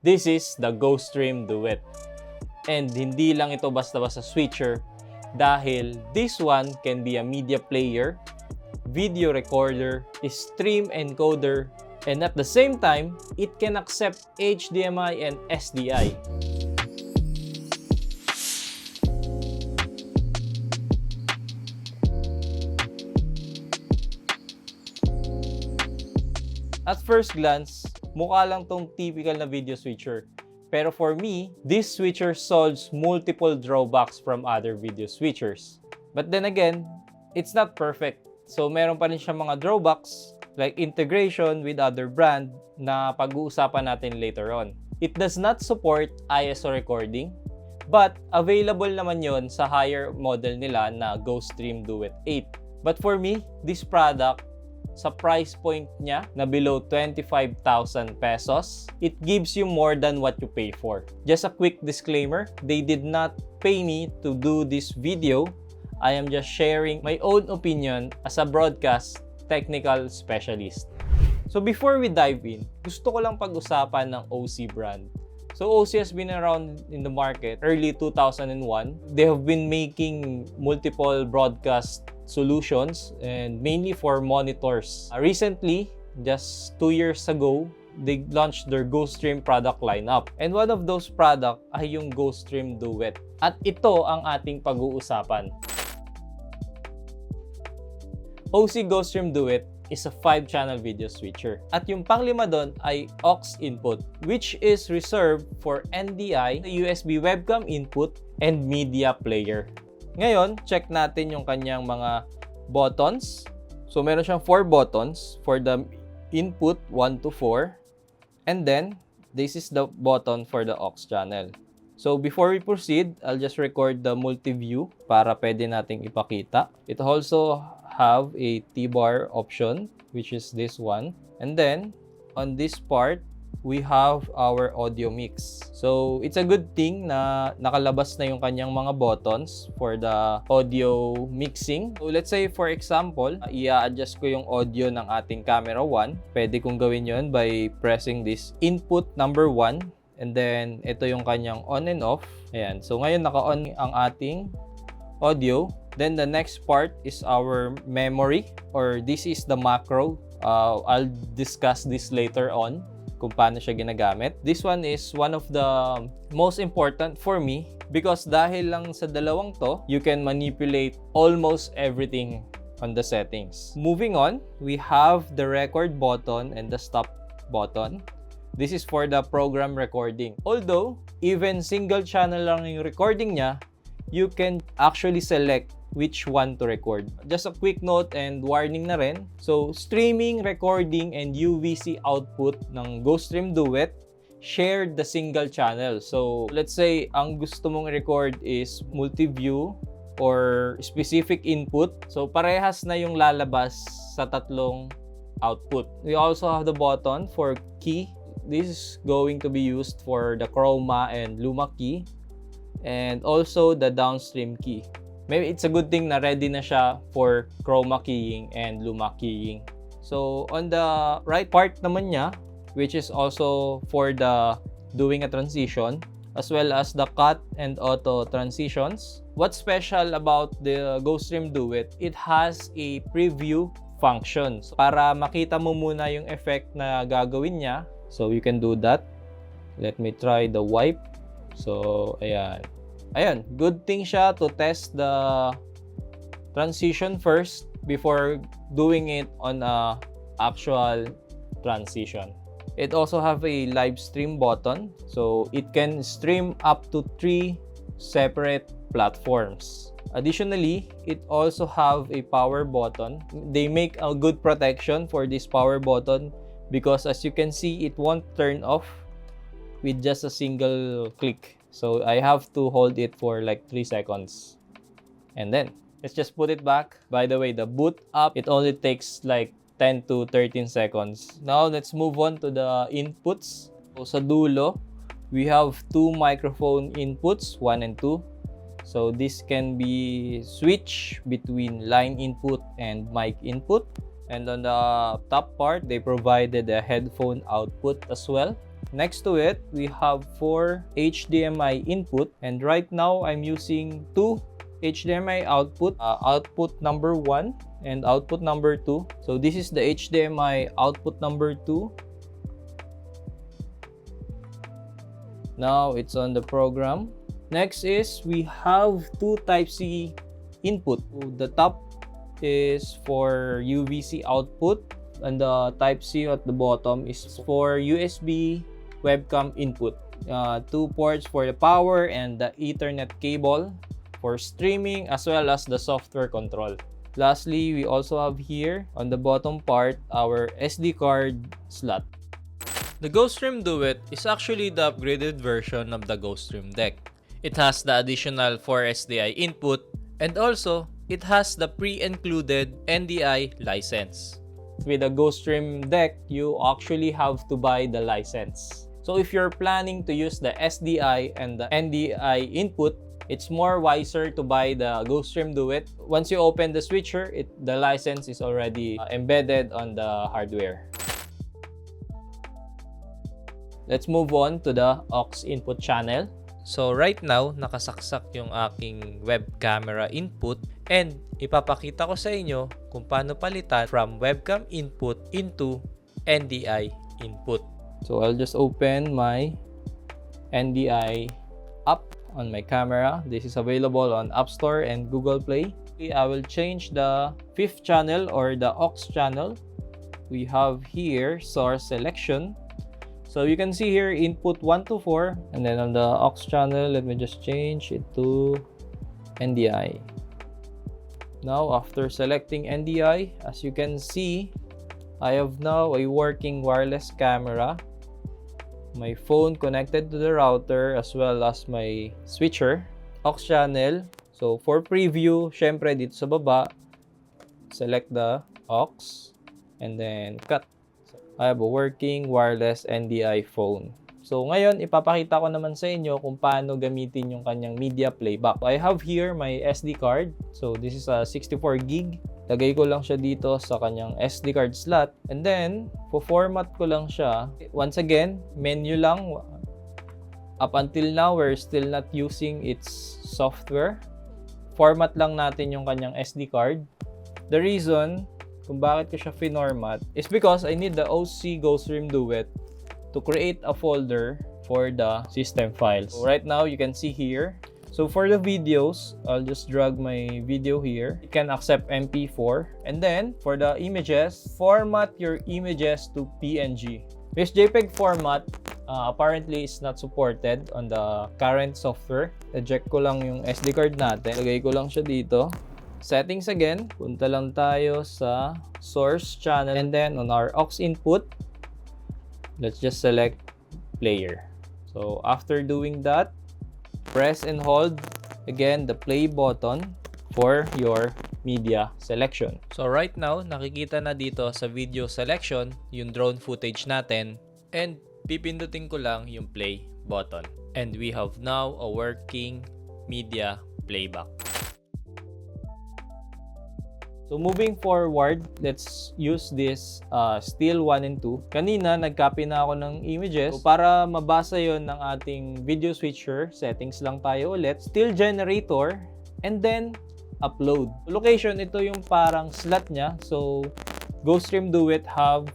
This is the GoStream Duet. And hindi lang ito basta-basta switcher dahil this one can be a media player, video recorder, stream encoder, and at the same time, it can accept HDMI and SDI. At first glance, mukha lang tong typical na video switcher. Pero for me, this switcher solves multiple drawbacks from other video switchers. But then again, it's not perfect. So meron pa rin siyang mga drawbacks like integration with other brand na pag-uusapan natin later on. It does not support ISO recording, but available naman yon sa higher model nila na GoStream Duet 8. But for me, this product, sa price point niya na below 25,000 pesos, it gives you more than what you pay for. Just a quick disclaimer, they did not pay me to do this video. I am just sharing my own opinion as a broadcast technical specialist. So before we dive in, gusto ko lang pag-usapan ng OC brand. So OC has been around in the market early 2001. They have been making multiple broadcast solutions and mainly for monitors. Recently, just 2 years ago, they launched their GoStream product lineup. And one of those product ay yung GoStream Duet. At ito ang ating pag-uusapan. OC GoStream Duet is a 5-channel video switcher. At yung panglima doon ay aux input, which is reserved for NDI, USB webcam input, and media player. Ngayon, check natin yung kanyang mga buttons. So, meron siyang 4 buttons for the input 1 to 4. And then, this is the button for the aux channel. So, before we proceed, I'll just record the multi-view para pwede nating ipakita. It also have a T-bar option, which is this one. And then, on this part, we have our audio mix. So, it's a good thing na nakalabas na yung kanyang mga buttons for the audio mixing. So, let's say for example, i-adjust ko yung audio ng ating camera 1. Pwede kong gawin yun by pressing this input number 1. And then, ito yung kanyang on and off. Ayan. So, ngayon naka-on ang ating audio. Then, the next part is our memory, or this is the macro. I'll discuss this later on kung paano siya ginagamit. This one is one of the most important for me because dahil lang sa dalawang to, you can manipulate almost everything on the settings. Moving on, we have the record button and the stop button. This is for the program recording. Although, even single channel lang yung recording niya, you can actually select which one to record. Just a quick note and warning na rin. So, streaming, recording, and UVC output ng GoStream Duet shared the single channel. So, let's say, ang gusto mong record is multi-view or specific input. So, parehas na yung lalabas sa tatlong output. We also have the button for key. This is going to be used for the chroma and luma key. And also the downstream key. Maybe it's a good thing na ready na siya for chroma keying and luma keying. So, on the right part naman niya, which is also for the doing a transition, as well as the cut and auto transitions. What's special about the GoStream Duet, it has a preview function. So, para makita mo muna yung effect na gagawin niya, so you can do that. Let me try the wipe. So, ayan. Ayan, good thing siya to test the transition first before doing it on a actual transition. It also have a live stream button, so it can stream up to 3 separate platforms. Additionally, it also have a power button. They make a good protection for this power button because as you can see, it won't turn off with just a single click. So I have to hold it for like 3 seconds. And then, let's just put it back. By the way, the boot up, it only takes like 10 to 13 seconds. Now, let's move on to the inputs. So sa dulo, we have 2 microphone inputs, 1 and 2. So this can be switch between line input and mic input. And on the top part, they provided a headphone output as well. Next to it, we have 4 HDMI input, and right now I'm using 2 HDMI output, output number 1 and output number 2. So this is the HDMI output number 2. Now it's on the program. Next is we have 2 Type-C input. The top is for UVC output, and the Type-C at the bottom is for USB webcam input. 2 ports for the power and the Ethernet cable for streaming, as well as the software control. Lastly, we also have here on the bottom part our SD card slot. The GoStream Duet is actually the upgraded version of the GoStream Deck. It has the additional 4 SDI input, and also it has the pre-included NDI license. With the GoStream Deck, you actually have to buy the license. So if you're planning to use the SDI and the NDI input, it's more wiser to buy the GoStream Duet. Once you open the switcher, the license is already embedded on the hardware. Let's move on to the aux input channel. So right now, nakasaksak yung aking web camera input, and ipapakita ko sa inyo kung paano palitan from webcam input into NDI input. So I'll just open my NDI app on my camera. This is available on App Store and Google Play. I will change the 5th channel or the aux channel. We have here source selection. So you can see here input 1 to 4, and then on the aux channel, let me just change it to NDI. Now after selecting NDI, as you can see, I have now a working wireless camera, my phone connected to the router, as well as my switcher, aux channel. So for preview, syempre dito sa baba, select the aux and then cut. I have a working wireless NDI phone. So ngayon, ipapakita ko naman sa inyo kung paano gamitin yung kanyang media playback. I have here my SD card. So this is a 64 gig. Lagay ko lang siya dito sa kanyang SD card slot. And then, format ko lang siya. Once again, menu lang. Up until now, we're still not using its software. Format lang natin yung kanyang SD card. The reason kung bakit ko siya finormat is because I need the OC GoStream Duet to create a folder for the system files. So right now, you can see here. So for the videos, I'll just drag my video here. You can accept MP4. And then, for the images, format your images to PNG. This JPEG format apparently is not supported on the current software. Eject ko lang yung SD card natin. Lagay ko lang siya dito. Settings again, punta lang tayo sa source channel, and then on our aux input, let's just select player. So after doing that, press and hold again the play button for your media selection. So right now, nakikita na dito sa video selection yung drone footage natin, and pipindutin ko lang yung play button. And we have now a working media playback. So moving forward, let's use this still 1 and 2. Kanina, nag-copy na ako ng images. So para mabasa yon ng ating video switcher, settings lang tayo ulit. Still generator, and then upload. Location, ito yung parang slot niya. So GoStream Duet have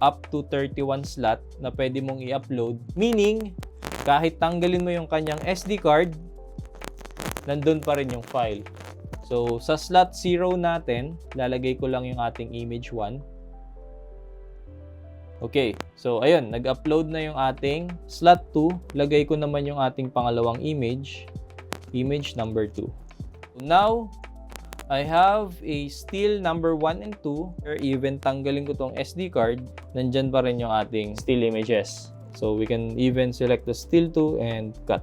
up to 31 slot na pwede mong i-upload. Meaning, kahit tanggalin mo yung kanyang SD card, nandun pa rin yung file. So, sa slot 0 natin, lalagay ko lang yung ating image 1. Okay, so ayun, nag-upload na yung ating slot 2. Lagay ko naman yung ating pangalawang image, image number 2. So now, I have a still number 1 and 2. Even tanggalin ko tong SD card, nandyan pa rin yung ating still images. So, we can even select the still 2 and cut.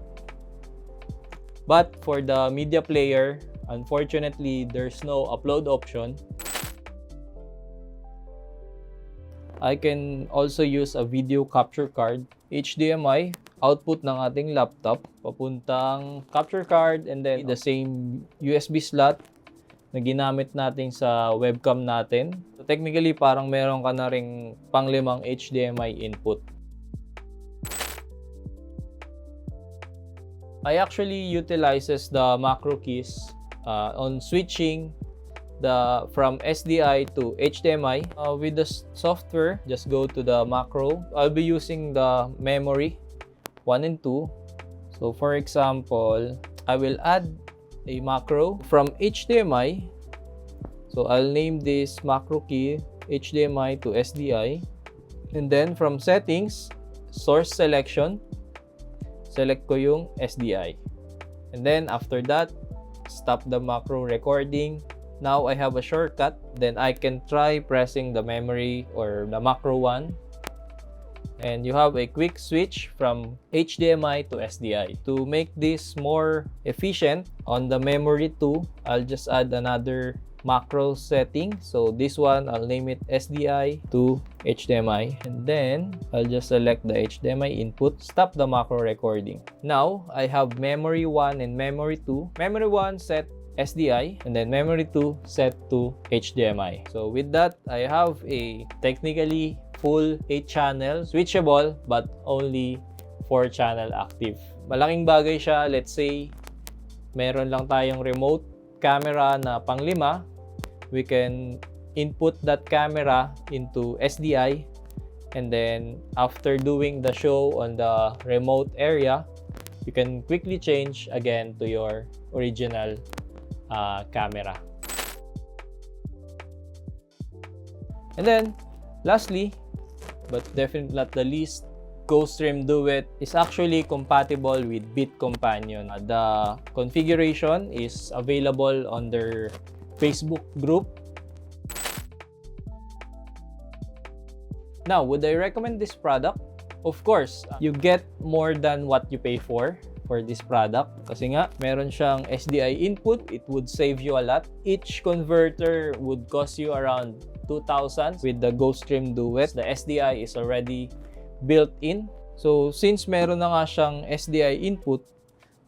But for the media player, unfortunately, there's no upload option. I can also use a video capture card, HDMI, output ng ating laptop, papuntang capture card, and then the same USB slot na ginamit natin sa webcam natin. So technically, parang meron ka na ring pang-5 HDMI input. I actually utilizes the macro keys on switching from SDI to HDMI. With the software, just go to the macro. I'll be using the memory 1 and 2. So for example, I will add a macro from HDMI. So I'll name this macro key HDMI to SDI. And then from settings, source selection, select ko yung SDI. And then after that, stop the macro recording. Now I have a shortcut, then I can try pressing the memory or the macro one. And you have a quick switch from HDMI to SDI. To make this more efficient, on the memory 2, I'll just add another macro setting. So this one, I'll name it SDI to HDMI. And then I'll just select the HDMI input, stop the macro recording. Now I have memory 1 and memory 2. Memory 1 set SDI, and then memory 2 set to HDMI. So with that, I have a technically full 8-channel switchable but only 4-channel active. Malaking bagay siya. Let's say meron lang tayong remote camera na pang-5, we can input that camera into SDI, and then after doing the show on the remote area, you can quickly change again to your original camera. And then lastly, but definitely not the least, GoStream Duet is actually compatible with BitCompanion. The configuration is available on their Facebook group. Now, would I recommend this product? Of course, you get more than what you pay for this product. Kasi nga, meron siyang SDI input. It would save you a lot. Each converter would cost you around 2,000. With the GoStream Duet, the SDI is already built in. So, since meron na nga siyang SDI input,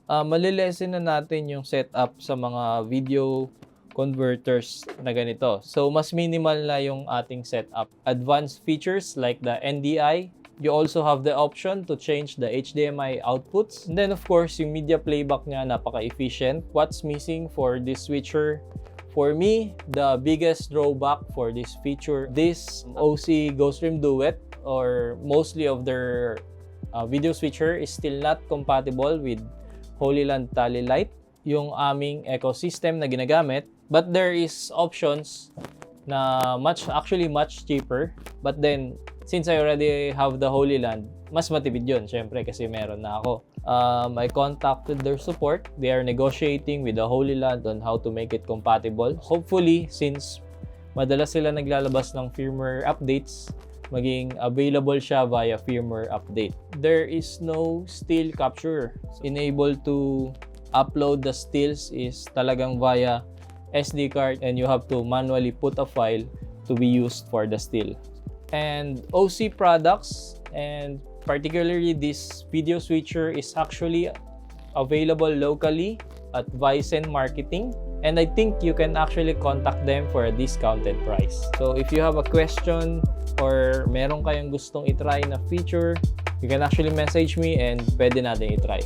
malilesen na natin yung setup sa mga video converters na ganito. So, mas minimal na yung ating setup. Advanced features like the NDI. You also have the option to change the HDMI outputs. And then, of course, yung media playback niya, napaka-efficient. What's missing for this switcher? For me, the biggest drawback for this feature, this OC GoStream Duet, or mostly of their video switcher, is still not compatible with Holyland Tally Lite, yung aming ecosystem na ginagamit. But there is options na actually much cheaper. But then, since I already have the Holyland, mas matipid yun, syempre, kasi meron na ako. I contacted their support. They are negotiating with the Holyland on how to make it compatible. Hopefully, since madalas sila naglalabas ng firmware updates, maging available siya via firmware update. There is no still capture. Enable to upload the stills is talagang via SD card, and you have to manually put a file to be used for the still. And OC products, and particularly this video switcher, is actually available locally at Vicen Marketing, and I think you can actually contact them for a discounted price. So if you have a question or meron kayong gustong itry na feature, you can actually message me and pwede natin itry.